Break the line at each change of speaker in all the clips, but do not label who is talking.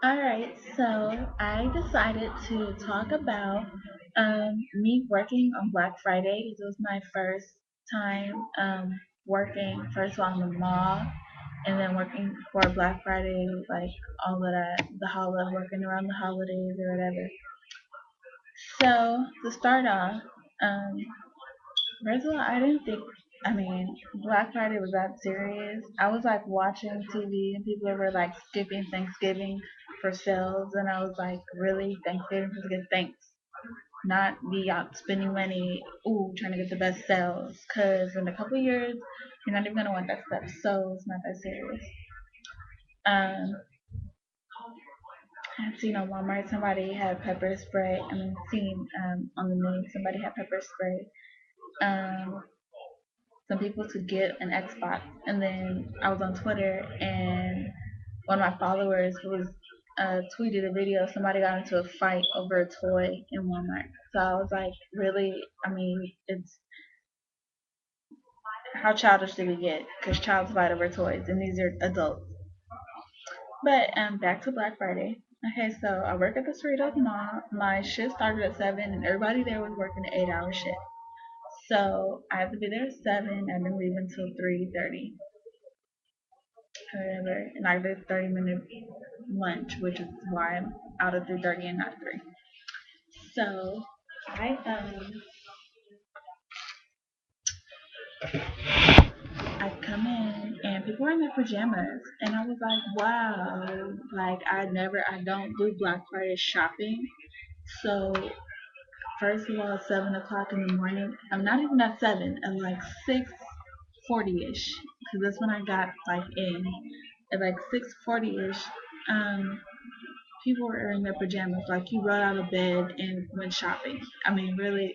Alright, so I decided to talk about me working on Black Friday. It was my first time working first of all in the mall and then working for Black Friday, like all of that, the holiday, working around the holidays or whatever. So to start off, um, first of all, I didn't think. I mean, Black Friday was that serious. I was like watching TV and people were like skipping Thanksgiving for sales, and I was like, really, Thanksgiving for good thanks, not be out spending money, ooh, trying to get the best sales. Cause in a couple of years, you're not even gonna want that stuff, so it's not that serious. Um, I've seen on Walmart somebody had pepper spray. I mean, seen on the news somebody had pepper spray. Um, some people to get an Xbox. And then I was on Twitter and one of my followers was tweeted a video. Somebody got into a fight over a toy in Walmart. So I was like, really? I mean, it's how childish do we get? Because child's fight over toys, and these are adults. But back to Black Friday. Okay, so I work at the Cerritos Mall. My shift started at 7, and everybody there was working an 8-hour shift. So I have to be there at 7 and then leave until 3:30. However, and I did 30-minute lunch, which is why I'm out at 3:30 and not 3. So I come in and people are in their pajamas, and I was like, wow, like I don't do Black Friday shopping. So first of all, 7 o'clock in the morning. I'm not even at 7. At like 6:40 ish, because that's when I got like in. At like 6:40 ish, um, people were in their pajamas. Like you rolled out of bed and went shopping. I mean, really,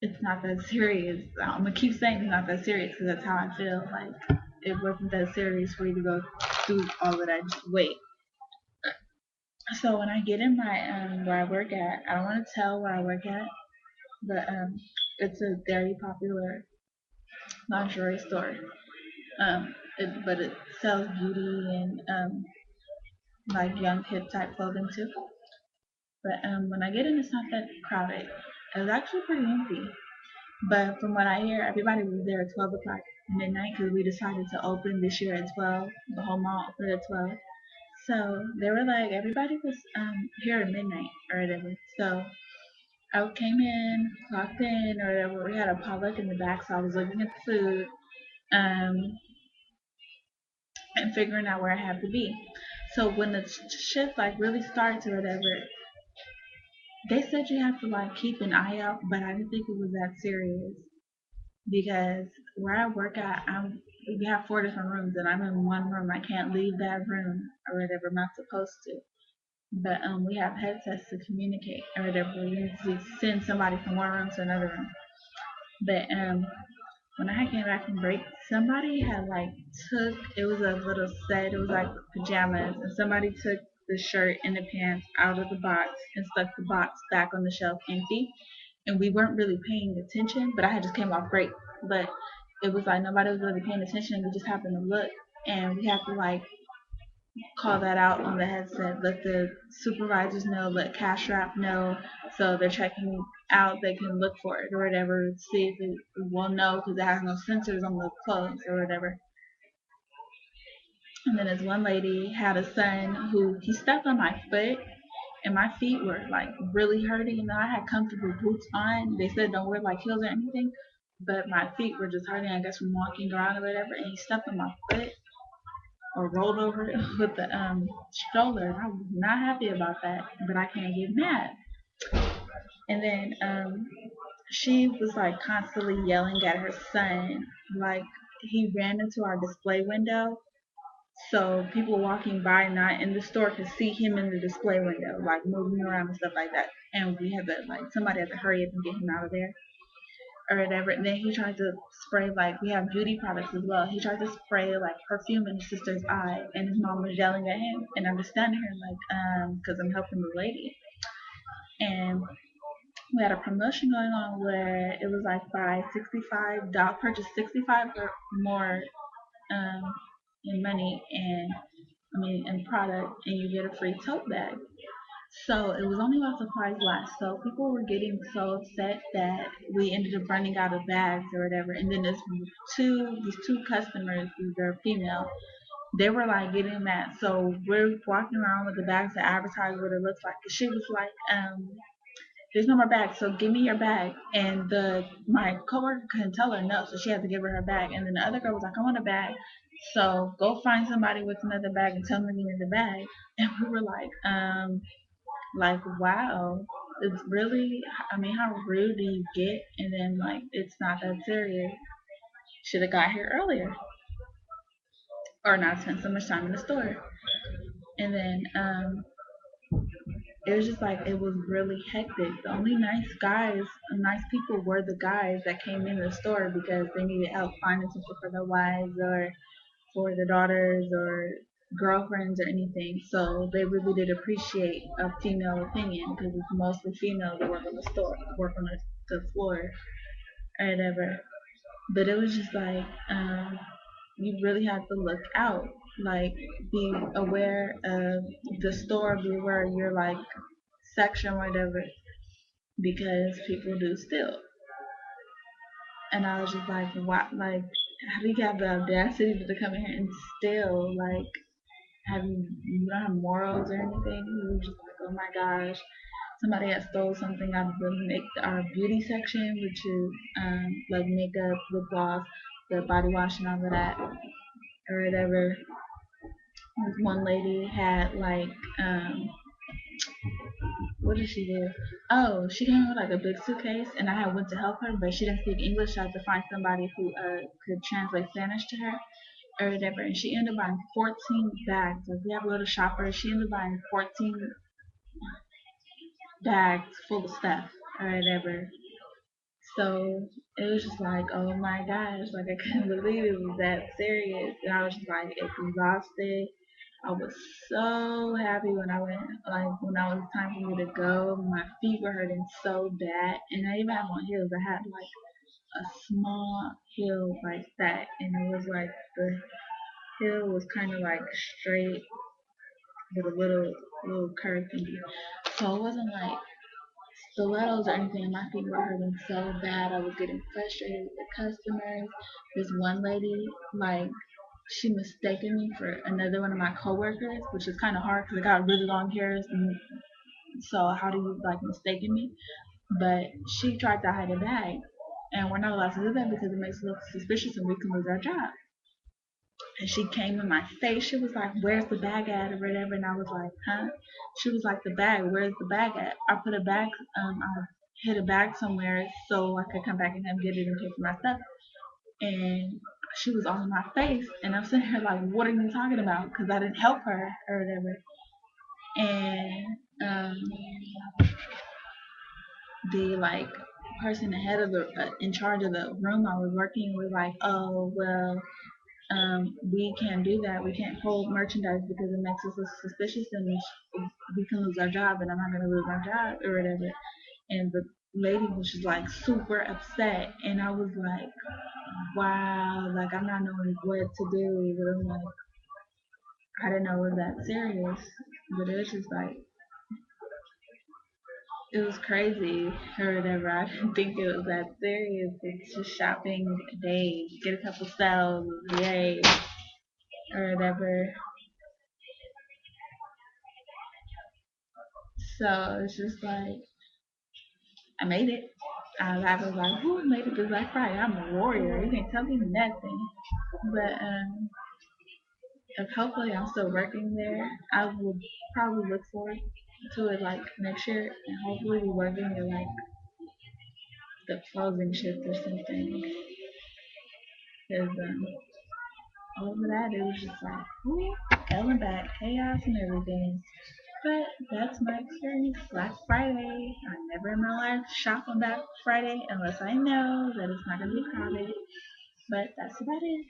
it's not that serious. I'm gonna keep saying it's not that serious because that's how I feel. Like it wasn't that serious for you to go through all of that. Just wait. So when I get in my where I work at, I don't want to tell where I work at, but it's a very popular lingerie store. But it sells beauty and like young hip type clothing too. But when I get in, it's not that crowded. It was actually pretty empty. But from what I hear, everybody was there at 12 o'clock midnight because we decided to open this year at 12. The whole mall opened at 12. So they were like, everybody was here at midnight or whatever. So I came in, clocked in or whatever. We had a potluck in the back, so I was looking at the food um, and figuring out where I had to be. So when the shift like really starts or whatever, they said you have to like keep an eye out, but I didn't think it was that serious because where I work at, we have 4 different rooms, and I'm in one room. I can't leave that room or whatever. I'm not supposed to. But we have headsets to communicate or whatever. We need to send somebody from one room to another room. But when I came back from break, somebody had like took it was a little set. It was like pajamas, and somebody took the shirt and the pants out of the box and stuck the box back on the shelf empty. And we weren't really paying attention, but I had just came off break. But it was like nobody was really paying attention, and we just happened to look, and we had to like call that out on the headset, let the supervisors know, let cash wrap know, so they're checking out, they can look for it or whatever, see if it will know because it has no sensors on the clothes or whatever. And then this one lady had a son who he stepped on my foot and my feet were like really hurting. You know, I had comfortable boots on. They said don't wear like heels or anything, but my feet were just hurting, I guess, from walking around or whatever. And he stepped on my foot or rolled over with the stroller. I was not happy about that, but I can't get mad. And then she was like constantly yelling at her son, like he ran into our display window. So people walking by, not in the store, could see him in the display window, like moving around and stuff like that. And we had to like somebody had to hurry up and get him out of there or whatever. And then he tried to spray like we have beauty products as well. He tried to spray like perfume in his sister's eye, and his mom was yelling at him, and I'm just standing here like because I'm helping the lady, and we had a promotion going on where it was like buy 65 dollars, purchase 65 or more in money, and and product, and you get a free tote bag. So it was only while supplies last. So people were getting so upset that we ended up running out of bags or whatever. And then these two customers, they're female, they were like getting mad. So we're walking around with the bags to advertise what it looks like. She was like, there's no more bags, so give me your bag. And my coworker couldn't tell her no, so she had to give her her bag. And then the other girl was like, I want a bag. So go find somebody with another bag and tell them to give me the bag. And we were like, wow, it's really, I mean, how rude do you get? And then like, it's not that serious. Should have got here earlier, or not spent so much time in the store. And then it was just like it was really hectic. The only nice people were the guys that came in the store because they needed help finding something for their wives or for their daughters or girlfriends or anything. So they really did appreciate a female opinion because it's mostly females that work on the store, work on the floor or whatever. But it was just like you really have to look out, like be aware of the store, be aware of your like section, whatever, because people do steal. And I was just like, what? Like, how do you have the audacity to come in here and steal? Like, you don't have morals or anything? You were just like, oh my gosh, somebody had stole something out of our beauty section, which is like makeup, lip gloss, the body wash, and all of that, or whatever. This one lady had like what did she do? Oh, she came with like a big suitcase, and I had went to help her, but she didn't speak English. So I had to find somebody who could translate Spanish to her or whatever. And she ended up buying 14 bags. Like we have a little shopper. She ended up buying 14 bags full of stuff or whatever. So it was just like, oh my gosh, like I couldn't believe it was that serious. And I was just like exhausted. I was so happy when I went, like when I was time for me to go. My feet were hurting so bad, and I even had on heels. I had like a small heel like that, and it was like the heel was kind of like straight with a little curve thingy. So it wasn't like stilettos or anything. My feet were hurting so bad. I was getting frustrated with the customers. This one lady, like, she mistaken me for another one of my coworkers, which is kind of hard because I got really long hairs. And so how do you like mistaken me? But she tried to hide a bag, and we're not allowed to do that because it makes us look suspicious and we can lose our job. And she came in my face. She was like, "Where's the bag at?" or whatever. And I was like, "Huh?" She was like, "The bag. Where's the bag at?" I put a bag. I hid a bag somewhere so I could come back and get it and pay for my stuff. And she was all in my face, and I'm sitting here like, "What are you talking about?" Because I didn't help her or whatever. And the like person ahead of the in charge of the room I was working was like, "Oh well, we can't do that. We can't hold merchandise because it makes us look suspicious and we can lose our job, and I'm not gonna lose my job or whatever." And the lady was just like super upset, and I was like, wow, like I'm not knowing what to do. But I'm like, I didn't know it was that serious, but it was just like it was crazy or whatever. I didn't think it was that serious. It's just shopping day, get a couple sales, yay, or whatever. So it's just like I made it. I was like, who made it to Black Friday? I'm a warrior. You can't tell me nothing. But if hopefully I'm still working there, I will probably look forward to it like next year and hopefully be working at like the closing shift or something. Because over that, it was just like, whoo, hell and back, chaos and everything. But that's my experience. Black Friday. I never in my life shop on Black Friday unless I know that it's not going to be crowded. But that's about it.